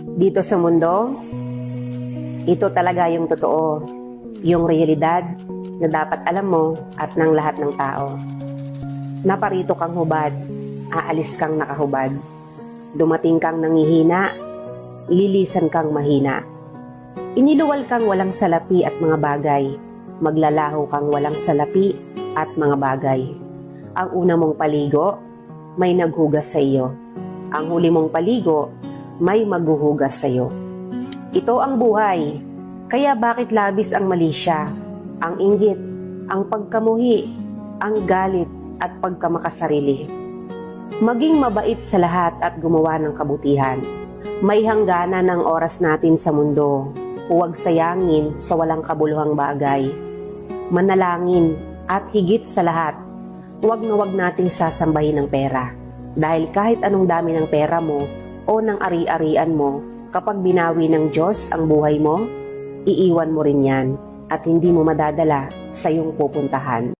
Dito sa mundo, ito talaga yung totoo, yung realidad na dapat alam mo at ng lahat ng tao. Naparito kang hubad, aalis kang nakahubad. Dumating kang nangihina, lilisan kang mahina. Iniluwal kang walang salapi at mga bagay, maglalaho kang walang salapi at mga bagay. Ang una mong paligo, may naghugas sa iyo. Ang huli mong paligo, may maghuhugas sa iyo. Ito ang buhay, kaya bakit labis ang mali siya, ang inggit, ang pagkamuhi, ang galit at pagkamakasarili. Maging mabait sa lahat at gumawa ng kabutihan. May hangganan ng oras natin sa mundo. Huwag sayangin sa walang kabuluhang bagay. Manalangin at higit sa lahat, huwag na huwag nating sasambahin ng pera. Dahil kahit anong dami ng pera mo o ng ari-arian mo, kapag binawi ng Diyos ang buhay mo, iiwan mo rin yan at hindi mo madadala sa iyong pupuntahan.